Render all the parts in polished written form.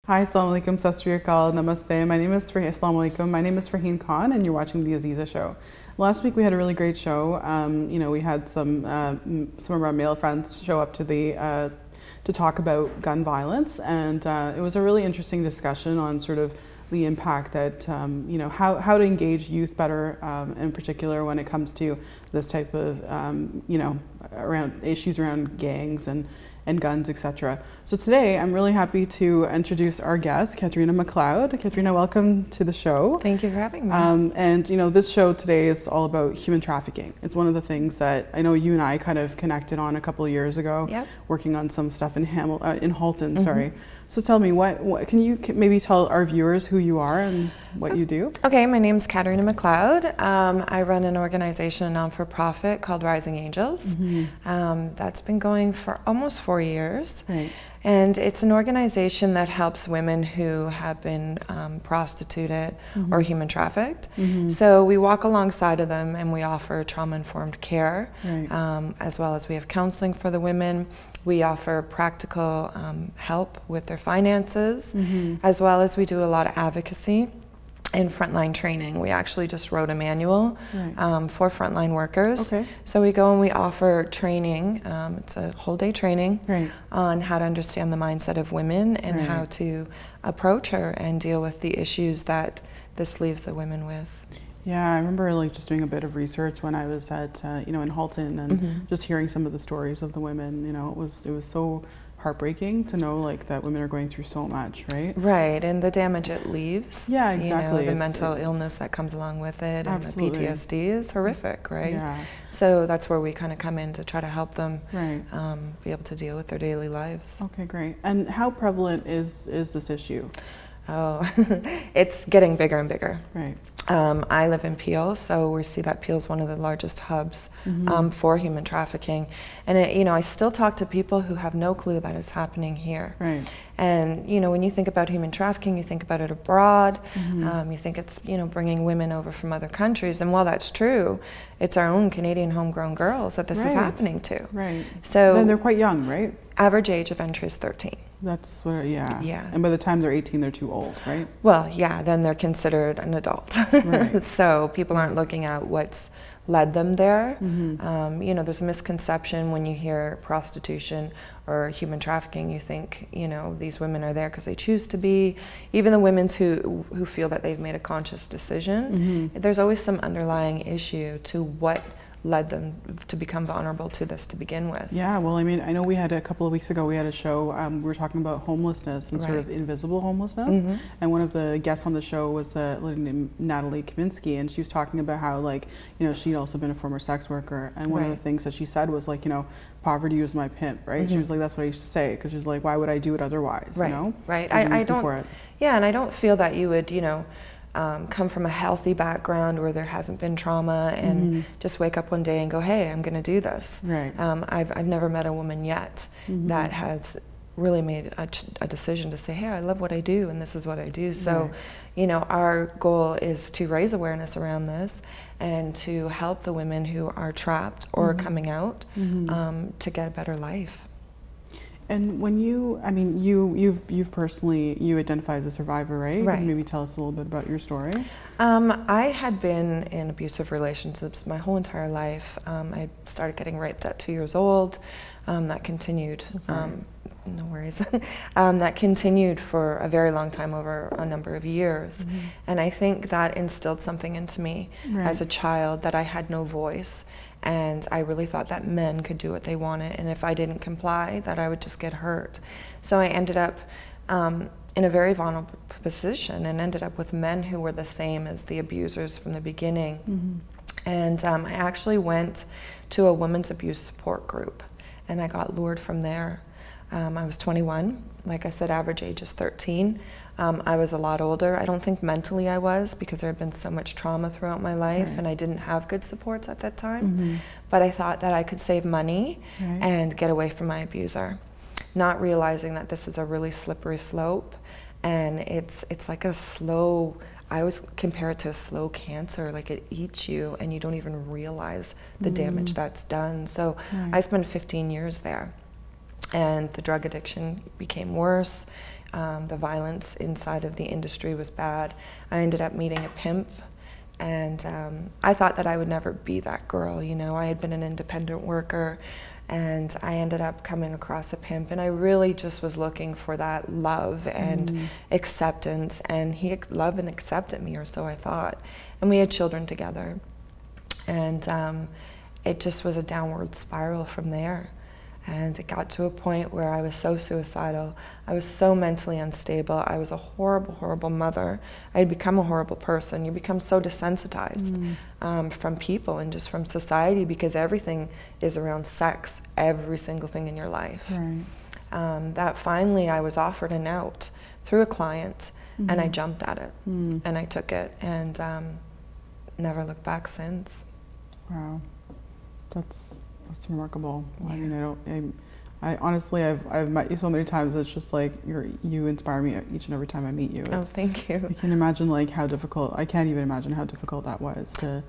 Hi, Assalamu alaikum, Sat Sri Akal, Namaste. Assalamu alaikum. My name is Farheen Khan, and you're watching the AZEEZA show. Last week we had a really great show. We had some of our male friends show up to to talk about gun violence, and it was a really interesting discussion on sort of the impact that how to engage youth better, in particular when it comes to this type of around issues around gangs and guns, etc. So today I'm really happy to introduce our guest, Katrina McLeod. Katrina, welcome to the show. Thank you for having me. And this show today is all about human trafficking. It's one of the things that I know you and I kind of connected on a couple of years ago, Yep. working on some stuff in Halton, sorry. So tell me, what can you maybe tell our viewers who you are and what you do? Okay, my name's Katrina McLeod. I run an organization, a non-for-profit called Rising Angels. That's been going for almost 4 years. Right. And it's an organization that helps women who have been prostituted or human trafficked. So we walk alongside of them and we offer trauma-informed care, Right. as well as we have counseling for the women. We offer practical help with their finances, as well as we do a lot of advocacy and frontline training. We actually just wrote a manual Right. for frontline workers. Okay. So we go and we offer training. It's a whole day training Right. on how to understand the mindset of women and Right. how to approach her and deal with the issues that this leaves the women with. Yeah, I remember just doing a bit of research when I was at in Halton and just hearing some of the stories of the women. It was so heartbreaking to know that women are going through so much, right? Right, and the damage it leaves. Yeah, exactly. The mental illness that comes along with it, Absolutely. and the PTSD is horrific, right? Yeah. So that's where we kind of come in to try to help them Right. be able to deal with their daily lives. Okay, great. And how prevalent is this issue? Oh, it's getting bigger and bigger. Right. I live in Peel, so we see that Peel is one of the largest hubs for human trafficking. And I still talk to people who have no clue that it's happening here. Right. And when you think about human trafficking, you think about it abroad. You think it's bringing women over from other countries. And while that's true, it's our own Canadian homegrown girls that this is Right. happening to. Right. So Then they're quite young, right? average age of entry is 13. That's what. Yeah. Yeah. And by the time they're 18, they're too old, right? Well, yeah, then they're considered an adult. Right. So people aren't looking at what's led them there. There's a misconception when you hear prostitution or human trafficking, you think, these women are there because they choose to be. Even the women who feel that they've made a conscious decision, there's always some underlying issue to what led them to become vulnerable to this to begin with. Yeah, well, I mean, I know we had a couple of weeks ago, we had a show, we were talking about homelessness and sort of invisible homelessness. And one of the guests on the show was a lady named Natalie Kaminsky, and she was talking about how, she'd also been a former sex worker. And one of the things that she said was, poverty was my pimp, right? She was like, that's what I used to say, because she's like, why would I do it otherwise, Right, you know? right. I don't, yeah, and I don't feel that you would, come from a healthy background where there hasn't been trauma and just wake up one day and go, hey, I'm going to do this. Right. I've never met a woman yet that has really made a decision to say, hey, I love what I do and this is what I do. So, our goal is to raise awareness around this and to help the women who are trapped or coming out to get a better life. And when you've personally, you identify as a survivor, right? Right. Can you maybe tell us a little bit about your story? I had been in abusive relationships my whole entire life. I started getting raped at 2 years old. That continued. No worries. That continued for a very long time, over a number of years. And I think that instilled something into me as a child, that I had no voice. And I really thought that men could do what they wanted, and if I didn't comply, that I would just get hurt. So I ended up in a very vulnerable position and ended up with men who were the same as the abusers from the beginning. And I actually went to a women's abuse support group, and I got lured from there. I was 21. Like I said, average age is 13. I was a lot older. I don't think mentally I was, because there had been so much trauma throughout my life and I didn't have good supports at that time. But I thought that I could save money and get away from my abuser, not realizing that this is a really slippery slope, and it's like a slow, I always compare it to a slow cancer, like it eats you and you don't even realize the damage that's done. So I spent 15 years there, and the drug addiction became worse. The violence inside of the industry was bad. I ended up meeting a pimp, and I thought that I would never be that girl, you know. I had been an independent worker, and I ended up coming across a pimp, and I really just was looking for that love and acceptance, and he loved and accepted me, or so I thought. And we had children together, and it just was a downward spiral from there. And it got to a point where I was so suicidal. I was so mentally unstable. I was a horrible, horrible mother. I had become a horrible person. You become so desensitized from people and just from society, because everything is around sex, every single thing in your life. Right. That finally I was offered an out through a client, and I jumped at it, and I took it, and never looked back since. Wow, that's remarkable. Yeah. I mean, I honestly, I've met you so many times. It's just like you inspire me each and every time I meet you. Oh, thank you. I can imagine like how difficult. I can't even imagine how difficult that was to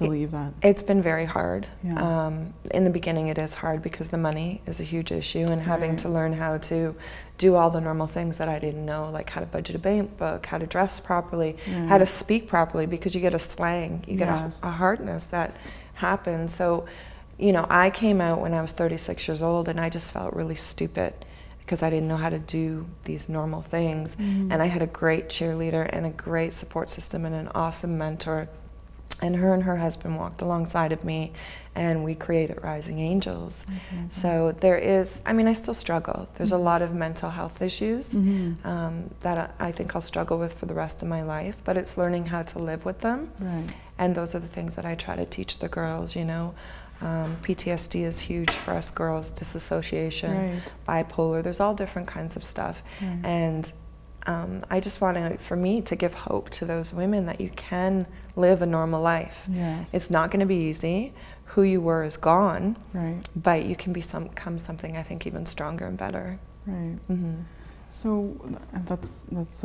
leave that. It's been very hard. Yeah. In the beginning, it is hard because the money is a huge issue, and having to learn how to do all the normal things that I didn't know, like how to budget a bank book, how to dress properly, how to speak properly, because you get a slang, you get a hardness that happens. So, you know, I came out when I was 36 years old, and I just felt really stupid because I didn't know how to do these normal things. And I had a great cheerleader and a great support system and an awesome mentor. And her husband walked alongside of me, and we created Rising Angels. So there is, I mean, I still struggle. There's a lot of mental health issues that I think I'll struggle with for the rest of my life, but it's learning how to live with them. Right. And those are the things that I try to teach the girls, you know. PTSD is huge for us girls, disassociation, bipolar, there's all different kinds of stuff. And I just want for me to give hope to those women that you can live a normal life. It's not going to be easy. Who you were is gone, but you can become something, I think, even stronger and better. So that's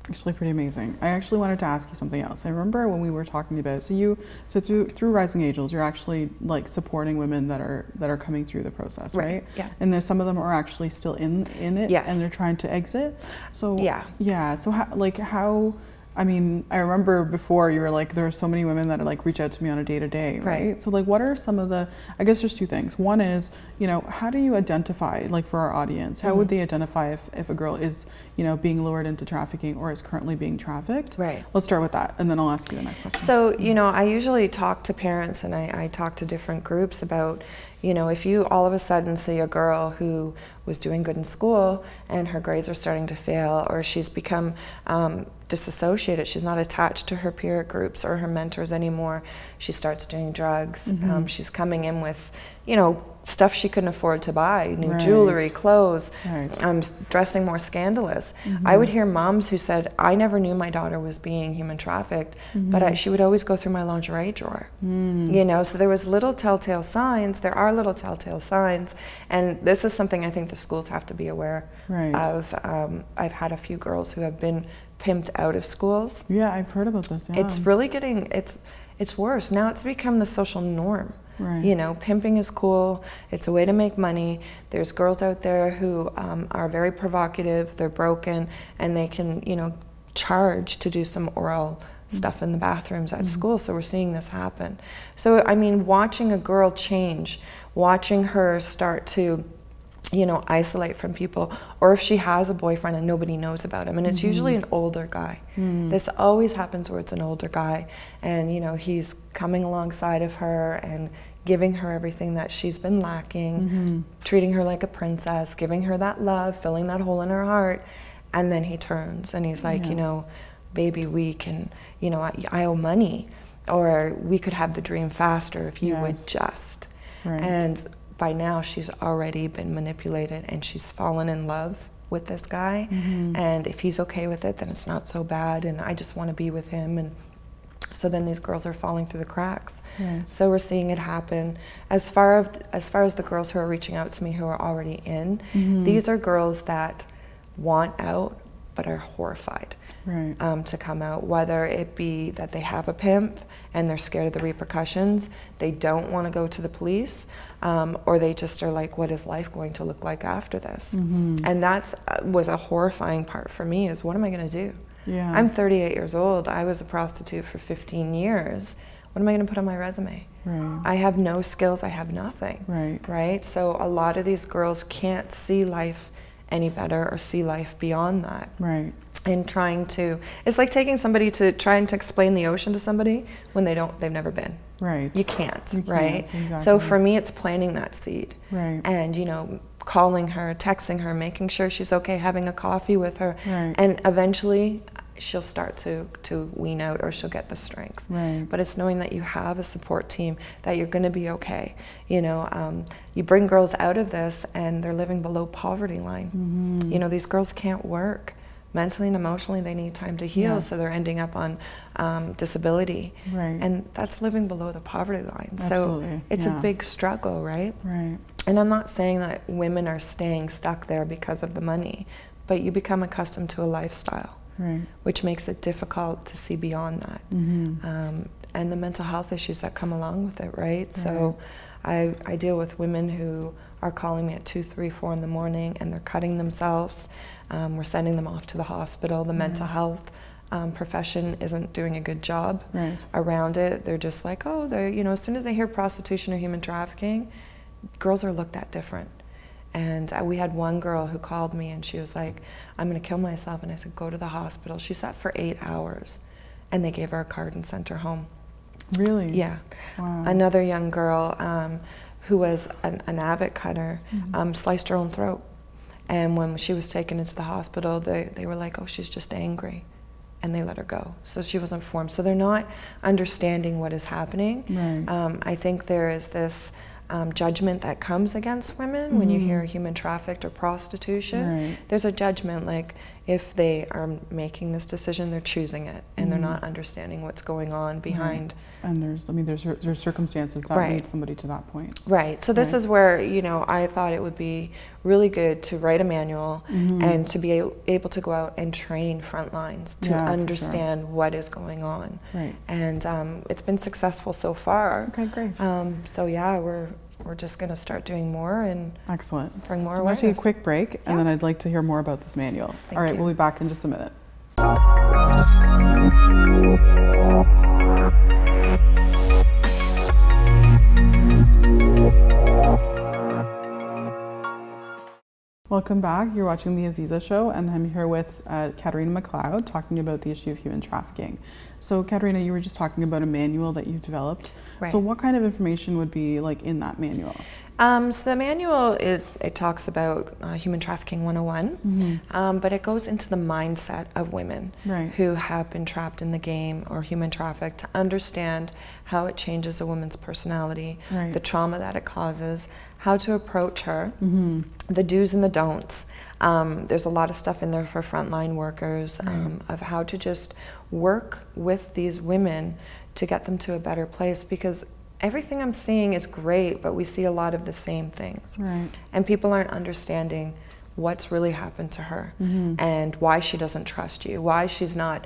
actually pretty amazing. I actually wanted to ask you something else. I remember when we were talking about so through Rising Angels, you're actually like supporting women that are coming through the process, right? Yeah. And there's some of them are actually still in it, and they're trying to exit. So So how? I mean, I remember before you were like, there are so many women that are like reach out to me on a day-to-day, right? So like, what are some of the, I guess there's two things. One is, you know, how do you identify, like for our audience, how would they identify if a girl is, you know, being lured into trafficking or is currently being trafficked? Right. Let's start with that, and then I'll ask you the next question. So, you know, I usually talk to parents, and I talk to different groups about, you know, if you all of a sudden see a girl who was doing good in school and her grades are starting to fail, or she's become disassociated, she's not attached to her peer groups or her mentors anymore, she starts doing drugs, she's coming in with, you know, stuff she couldn't afford to buy, new jewelry, clothes, dressing more scandalous. I would hear moms who said, I never knew my daughter was being human trafficked, but she would always go through my lingerie drawer. You know, so there was little telltale signs, there are little telltale signs, and this is something I think the schools have to be aware of. I've had a few girls who have been pimped out of schools. Yeah, I've heard about this. It's really getting, it's worse. Now it's become the social norm. You know, pimping is cool. It's a way to make money. There's girls out there who are very provocative, they're broken, and they can, you know, charge to do some oral stuff in the bathrooms at school. So we're seeing this happen. So, I mean, watching a girl change, watching her start to, you know, isolate from people, or if she has a boyfriend and nobody knows about him, and it's usually an older guy. This always happens where it's an older guy, and, you know, he's coming alongside of her and giving her everything that she's been lacking, treating her like a princess, giving her that love, filling that hole in her heart, and then he turns and he's like, you know, baby, we can, you know, I owe money, or we could have the dream faster if you would just. And by now she's already been manipulated and she's fallen in love with this guy, and if he's okay with it, then it's not so bad, and I just want to be with him. And so then these girls are falling through the cracks. So we're seeing it happen. As far as the girls who are reaching out to me who are already in, these are girls that want out, but are horrified Right. to come out, whether it be that they have a pimp and they're scared of the repercussions, they don't want to go to the police, or they just are like, what is life going to look like after this? And that's was a horrifying part for me, is what am I going to do? Yeah. I'm 38 years old. I was a prostitute for 15 years. What am I going to put on my resume? Right. I have no skills. I have nothing. Right. Right? So a lot of these girls can't see life any better or see life beyond that. Right. And trying to, it's like taking somebody to trying to explain the ocean to somebody when they've never been. Right. You can't, You can't, right? exactly. So for me, it's planting that seed. Right. And, you know, calling her, texting her, making sure she's okay, having a coffee with her. Right. And eventually she'll start to wean out, or she'll get the strength. Right. But it's knowing that you have a support team, that you're going to be okay. You know, you bring girls out of this and they're living below poverty line. You know, these girls can't work. Mentally and emotionally, they need time to heal, Yes. so they're ending up on disability. Right. And that's living below the poverty line. Absolutely. So it's Yeah. a big struggle, right? Right. And I'm not saying that women are staying stuck there because of the money, but you become accustomed to a lifestyle, Right. which makes it difficult to see beyond that. And the mental health issues that come along with it, right? So I deal with women who are calling me at 2, 3, 4 in the morning, and they're cutting themselves. We're sending them off to the hospital. The mental health profession isn't doing a good job Right. around it. They're just like, oh, they're, you know, as soon as they hear prostitution or human trafficking, girls are looked at different. And we had one girl who called me and she was like, I'm going to kill myself. And I said, go to the hospital. She sat for 8 hours and they gave her a card and sent her home. Really? Yeah. Wow. Another young girl who was an avid cutter sliced her own throat. And when she was taken into the hospital, they were like, oh, she's just angry. And they let her go. So she wasn't formed. So they're not understanding what is happening. Right. I think there is this judgment that comes against women when you hear human trafficked or prostitution. Right. There's a judgment, like if they are making this decision, they're choosing it, and they're not understanding what's going on behind. Right. And there's circumstances that lead somebody to that point. Right. So this is where, you know, I thought it would be really good to write a manual and to be able to go out and train front lines to understand what is going on. Right. And it's been successful so far. Okay, great. So yeah, we're just going to start doing more and Excellent. bring more So we're awareness. going to take a quick break, and then I'd like to hear more about this manual. Thank All right, you. we'll be back in just a minute. Welcome back. You're watching the AZEEZA show, and I'm here with Katerina McLeod talking about the issue of human trafficking. So Katerina, you were just talking about a manual that you've developed. Right. So what kind of information would be like in that manual? So the manual, it talks about human trafficking 101, but it goes into the mindset of women who have been trapped in the game or human trafficked, to understand how it changes a woman's personality, the trauma that it causes, how to approach her, the do's and the don'ts. There's a lot of stuff in there for frontline workers of how to just work with these women to get them to a better place, because everything I'm seeing is great, but we see a lot of the same things. Right. And people aren't understanding what's really happened to her and why she doesn't trust you, why she's not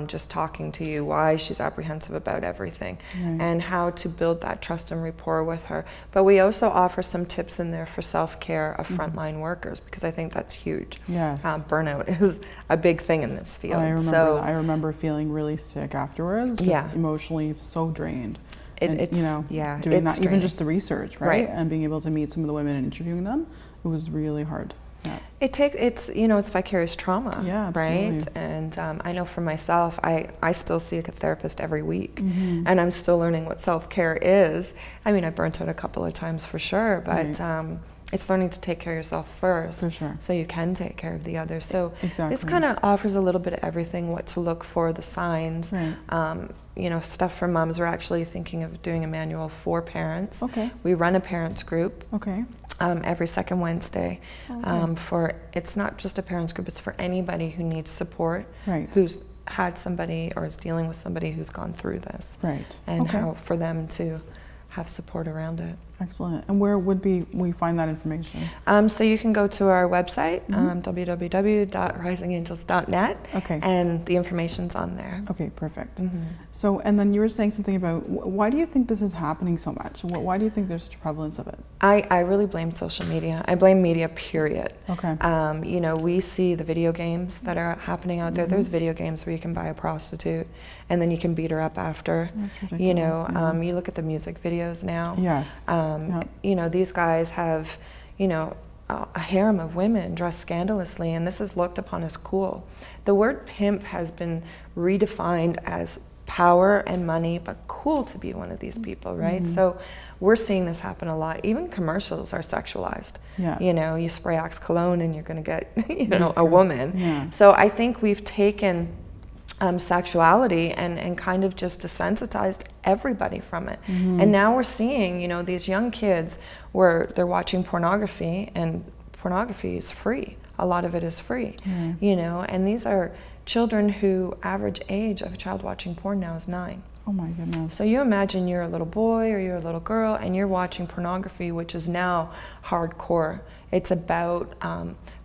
just talking to you, why she's apprehensive about everything, and how to build that trust and rapport with her. But we also offer some tips in there for self-care of frontline workers, because I think that's huge. Yes. Burnout is a big thing in this field. I remember that. I remember feeling really sick afterwards, just emotionally so drained. It's, you know, yeah, doing it's that, even just the research, Right. And being able to meet some of the women and interviewing them, it was really hard. Yeah. It's you know, it's vicarious trauma, Yeah, right? absolutely. And I know for myself, I still see a therapist every week, and I'm still learning what self-care is. I mean, I burnt out a couple of times for sure, but it's learning to take care of yourself first, For sure. so you can take care of the others. So Exactly. this kind of offers a little bit of everything, what to look for, the signs. Right. You know, stuff for moms. We're actually thinking of doing a manual for parents. Okay. We run a parents group. Okay. Every second Wednesday. It's not just a parents group, it's for anybody who needs support, who's had somebody or is dealing with somebody who's gone through this. Right. And how for them to have support around it. Excellent. And where would we find that information? So you can go to our website, www.risingangels.net, okay, and the information's on there. Okay, perfect. So, and then you were saying something about, why do you think this is happening so much? Why do you think there's such a prevalence of it? I really blame social media. I blame media, period. Okay. You know, we see the video games that are happening out there. There's video games where you can buy a prostitute and then you can beat her up after. That's ridiculous. You know, you look at the music videos now. Yes. You know, these guys have, you know, a harem of women dressed scandalously, and this is looked upon as cool. The word pimp has been redefined as power and money, but cool to be one of these people, right? So we're seeing this happen a lot. Even commercials are sexualized. Yeah. You know, you spray Axe cologne and you're going to get, you know, a woman. Yeah. So I think we've taken sexuality and kind of just desensitized everybody from it. And now we're seeing, you know, these young kids where they're watching pornography, and pornography is free. A lot of it is free, you know, and these are children who average age of a child watching porn now is 9. Oh my goodness. So you imagine you're a little boy or you're a little girl and you're watching pornography, which is now hardcore. It's about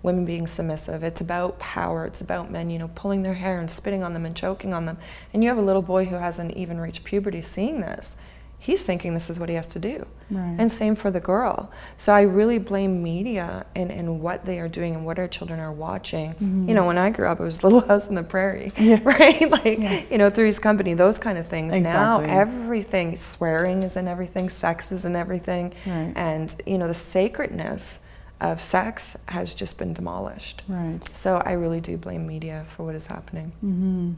women being submissive. It's about power. It's about men, you know, pulling their hair and spitting on them and choking on them. And you have a little boy who hasn't even reached puberty seeing this. He's thinking this is what he has to do. Right. And same for the girl. So I really blame media and what they are doing and what our children are watching. You know, when I grew up, it was Little House on the Prairie, right? Like, you know, Three's Company, those kind of things. Now everything, swearing is in everything, sex is in everything. Right. And, you know, the sacredness of sex has just been demolished. Right. So I really do blame media for what is happening.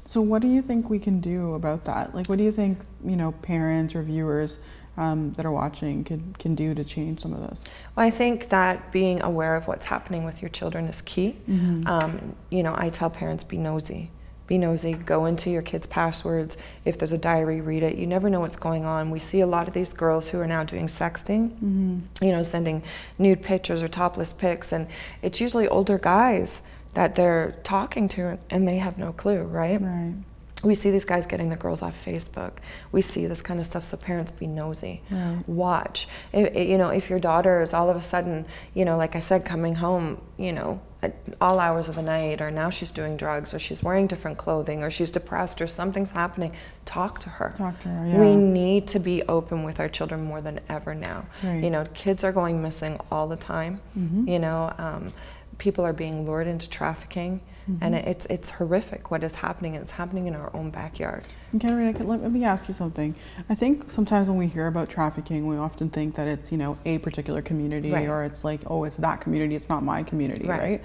So what do you think we can do about that? Like, what do you think, you know, parents or viewers that are watching can do to change some of this? Well, I think that being aware of what's happening with your children is key. You know, I tell parents, be nosy. Be nosy, go into your kids' passwords. If there's a diary, read it. You never know what's going on. We see a lot of these girls who are now doing sexting, you know, sending nude pictures or topless pics, and it's usually older guys that they're talking to, and they have no clue, right? Right. We see these guys getting the girls off Facebook. We see this kind of stuff, so parents, be nosy. Watch. You know, if your daughter is all of a sudden, you know, like I said, coming home, you know, at all hours of the night, or now she's doing drugs, or she's wearing different clothing, or she's depressed, or something's happening, talk to her. Talk to her, yeah. We need to be open with our children more than ever now. Right. You know, kids are going missing all the time. You know, people are being lured into trafficking, and it's horrific what is happening, and it's happening in our own backyard. And Katerina, let me ask you something. I think sometimes when we hear about trafficking, we often think that it's, you know, a particular community, or it's like, oh, it's that community, it's not my community, right?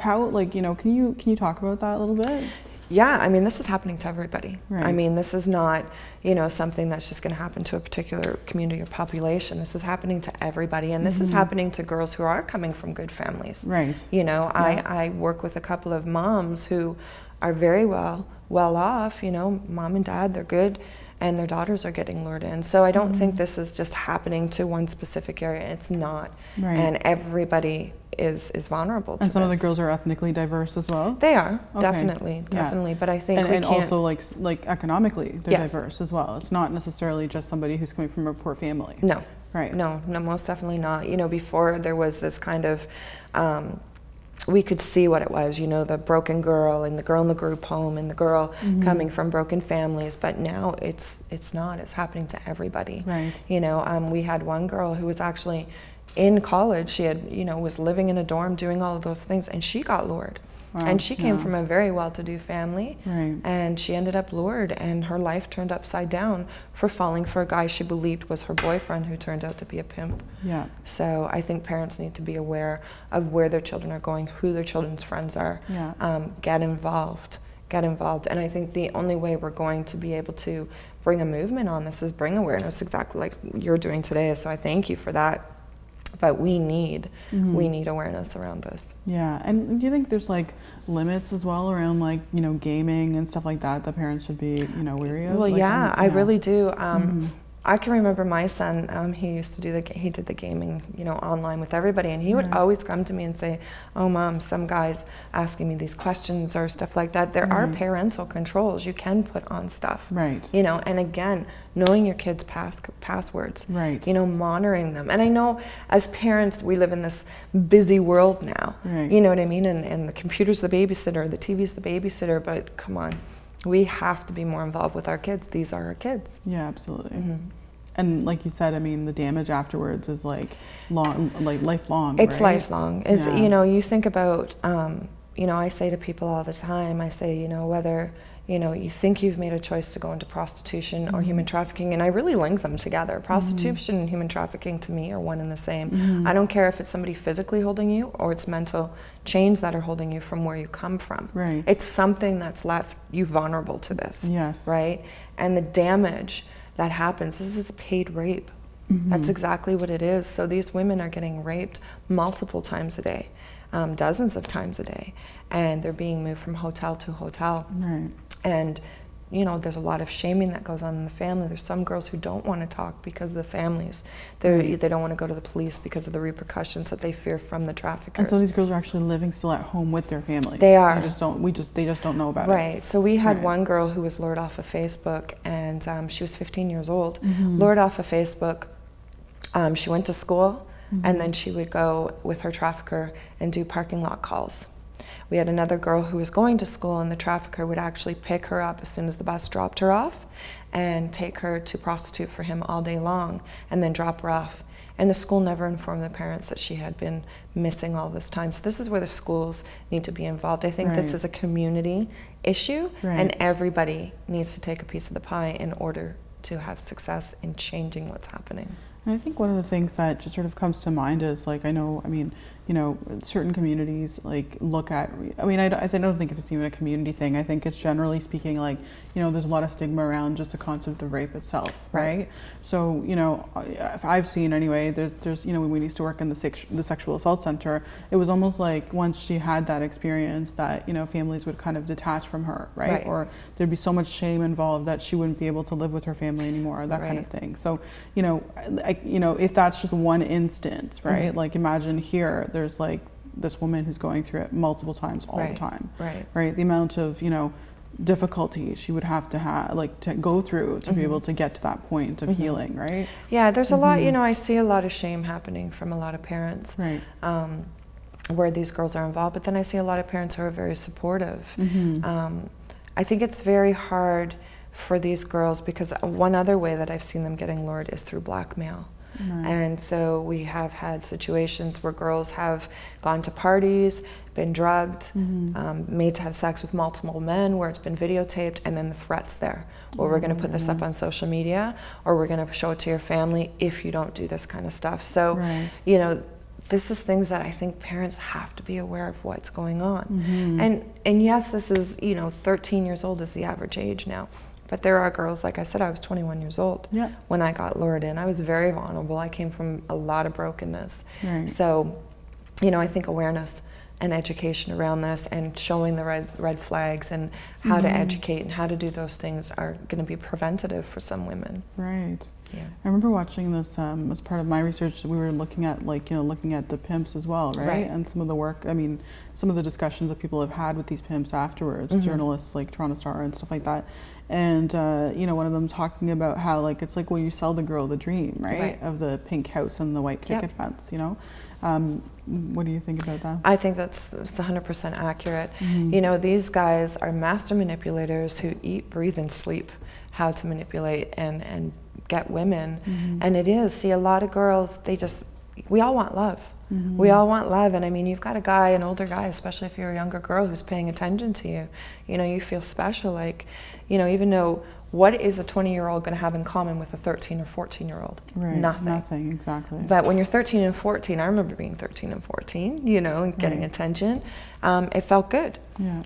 How, like, you know, can you talk about that a little bit? Yeah, I mean, this is happening to everybody. Right. I mean, this is not, you know, something that's just going to happen to a particular community or population. This is happening to everybody, and this is happening to girls who are coming from good families. Right. You know, I work with a couple of moms who are very well off, you know, mom and dad, they're good, and their daughters are getting lured in. So I don't think this is just happening to one specific area. It's not. Right. And everybody is vulnerable to And some this. of the girls are ethnically diverse as well? They are, Okay. definitely. But I think we and can't... also like economically, they're diverse as well. It's not necessarily just somebody who's coming from a poor family. No. Right. No, most definitely not. You know, before there was this kind of... we could see what it was, you know, the broken girl and the girl in the group home and the girl coming from broken families. But now it's not. It's happening to everybody. Right. You know, we had one girl who was actually in college. She had, you know, was living in a dorm doing all of those things, and she got lured. Wow. And she came from a very well-to-do family, and she ended up lured, and her life turned upside down for falling for a guy she believed was her boyfriend, who turned out to be a pimp. Yeah. So I think parents need to be aware of where their children are going, who their children's friends are. Get involved. And I think the only way we're going to be able to bring a movement on this is bring awareness, exactly like you're doing today. So I thank you for that. But we need awareness around this. Yeah, and do you think there's like limits as well around, like, you know, gaming and stuff like that that parents should be, you know, wary of? Well, like, I really do. I can remember my son, he used to he did the gaming, you know, online with everybody, and he would always come to me and say, oh Mom, some guy's asking me these questions or stuff like that. There are parental controls you can put on stuff, you know, and again, knowing your kids' passwords, you know, monitoring them. And I know as parents, we live in this busy world now, you know what I mean, and the computer's the babysitter, the TV's the babysitter, but come on. We have to be more involved with our kids. These are our kids. Yeah, absolutely. And like you said, I mean, the damage afterwards is like lifelong. It's lifelong. It's, you know, you think about, you know, I say to people all the time, I say, you know, whether, you know, you think you've made a choice to go into prostitution or human trafficking, and I really link them together. Prostitution and human trafficking to me are one and the same. I don't care if it's somebody physically holding you or it's mental chains that are holding you from where you come from. It's something that's left you vulnerable to this, right? And the damage that happens, this is paid rape. That's exactly what it is. So these women are getting raped multiple times a day, dozens of times a day, and they're being moved from hotel to hotel. And you know, there's a lot of shaming that goes on in the family. There's some girls who don't want to talk because of the families. They don't want to go to the police because of the repercussions that they fear from the traffickers. And so these girls are actually living still at home with their families. They are. They just don't know about it. Right. So we had one girl who was lured off of Facebook, and she was 15 years old. Lured off of Facebook. She went to school, and then she would go with her trafficker and do parking lot calls. We had another girl who was going to school, and the trafficker would actually pick her up as soon as the bus dropped her off and take her to prostitute for him all day long and then drop her off. And the school never informed the parents that she had been missing all this time. So this is where the schools need to be involved. I think this is a community issue, and everybody needs to take a piece of the pie in order to have success in changing what's happening. And I think one of the things that just sort of comes to mind is, like, I mean, you know, certain communities like look at, I mean, I don't think it's even a community thing. I think it's generally speaking, like, you know, there's a lot of stigma around just the concept of rape itself, right? So, you know, if I've seen anyway, there's, you know, when we used to work in the sexual assault center, it was almost like once she had that experience that, you know, families would kind of detach from her, right? Or there'd be so much shame involved that she wouldn't be able to live with her family anymore, that kind of thing. So, you know, if that's just one instance, right? Like, imagine here, there's like this woman who's going through it multiple times all the time, right? The amount of, you know, difficulty she would have to go through to be able to get to that point of healing, right? Yeah, there's a lot, you know, I see a lot of shame happening from a lot of parents, where these girls are involved, but then I see a lot of parents who are very supportive. I think it's very hard for these girls because one other way that I've seen them getting lured is through blackmail. And so we have had situations where girls have gone to parties, been drugged, made to have sex with multiple men where it's been videotaped, and then the threat's there. Well, we're going to put this up on social media, or we're going to show it to your family if you don't do this kind of stuff. So, you know, this is things that I think parents have to be aware of what's going on. And yes, this is, you know, 13 years old is the average age now. But there are girls, like I said, I was 21 years old when I got lured in. I was very vulnerable. I came from a lot of brokenness. So, you know, I think awareness and education around this and showing the red flags and how to educate and how to do those things are going to be preventative for some women. I remember watching this as part of my research. We were looking at, like, you know, looking at the pimps as well, and some of the work, I mean, some of the discussions that people have had with these pimps afterwards, journalists like Toronto Star and stuff like that. And you know, one of them talking about how, like, it's like when you sell the girl the dream, right? Of the pink house and the white picket fence, you know. What do you think about that? I think that's 100% accurate. You know, these guys are master manipulators who eat, breathe, and sleep how to manipulate and get women. And it is, see, a lot of girls, we all want love. We all want love, and I mean, you've got a guy, an older guy, especially if you're a younger girl who's paying attention to you. You know, you feel special, like, you know, even though what is a 20-year-old going to have in common with a 13 or 14-year-old? Nothing. Nothing, exactly. But when you're 13 and 14, I remember being 13 and 14, you know, and getting attention, it felt good.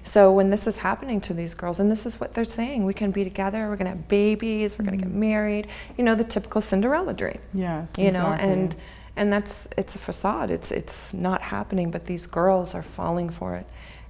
So when this is happening to these girls, and this is what they're saying, we can be together, we're going to have babies, we're going to get married, you know, the typical Cinderella dream. You know, and it's a facade. It's not happening, but these girls are falling for it.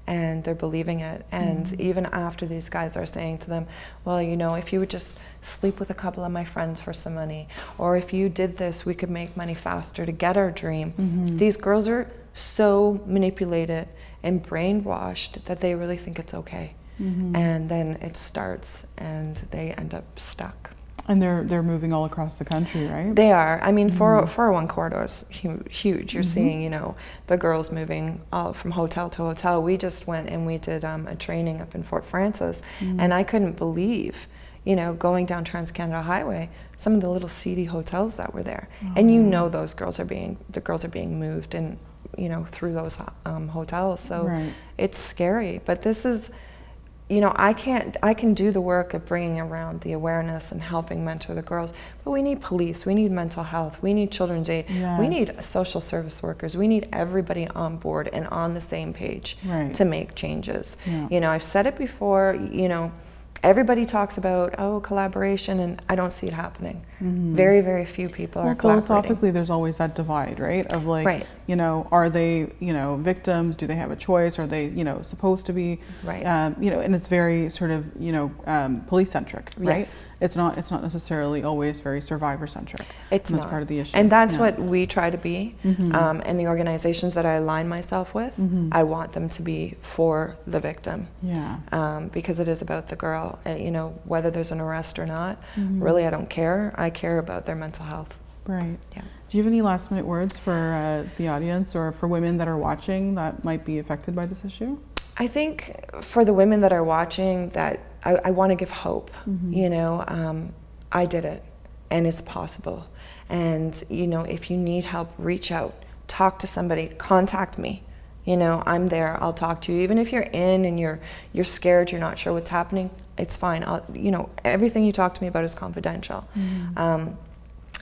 and they're believing it. And even after these guys are saying to them, well, you know, if you would just sleep with a couple of my friends for some money, or if you did this, we could make money faster to get our dream. These girls are so manipulated and brainwashed that they really think it's okay. And then it starts and they end up stuck. And they're moving all across the country, right? They are. I mean, 401 corridor is huge. You're seeing, you know, the girls moving all from hotel to hotel. We just went and we did a training up in Fort Francis, and I couldn't believe, you know, going down Trans-Canada Highway, some of the little seedy hotels that were there. And you know the girls are being moved and, you know, through those hotels. So it's scary. But this is, you know, I can do the work of bringing around the awareness and helping mentor the girls, but we need police, we need mental health, we need children's aid, we need social service workers, we need everybody on board and on the same page to make changes. You know, I've said it before, you know, everybody talks about, oh, collaboration, and I don't see it happening. Very, very few people are collaborating. Philosophically, there's always that divide, right? Of like, you know, are they, you know, victims? Do they have a choice? Are they, you know, supposed to be? You know, and it's very sort of, you know, police-centric, right? It's not necessarily always very survivor-centric. It's not. That's part of the issue. And that's what we try to be. And the organizations that I align myself with, I want them to be for the victim. Because it is about the girl. You know, whether there's an arrest or not, really I don't care. I care about their mental health. Do you have any last minute words for the audience or for women that are watching that might be affected by this issue? I think for the women that are watching, that I want to give hope. You know, I did it and it's possible. And, you know, if you need help, reach out, talk to somebody, contact me. You know, I'm there, I'll talk to you. Even if you're in and you're scared, you're not sure what's happening, it's fine. You know, everything you talk to me about is confidential.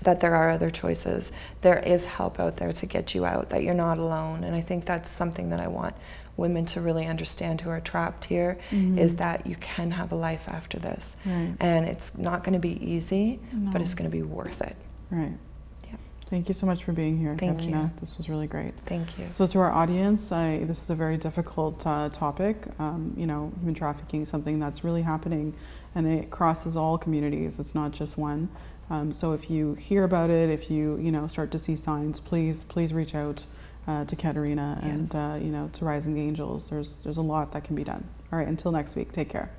That there are other choices. There is help out there to get you out, that you're not alone. And I think that's something that I want women to really understand who are trapped here, is that you can have a life after this. And it's not going to be easy, but it's going to be worth it. Thank you so much for being here, Katerina. This was really great. Thank you. So to our audience, this is a very difficult topic. You know, human trafficking is something that's really happening, and it crosses all communities. It's not just one. So if you hear about it, if you know, start to see signs, please reach out to Katerina and you know, to Rising Angels. There's a lot that can be done. All right, until next week, take care.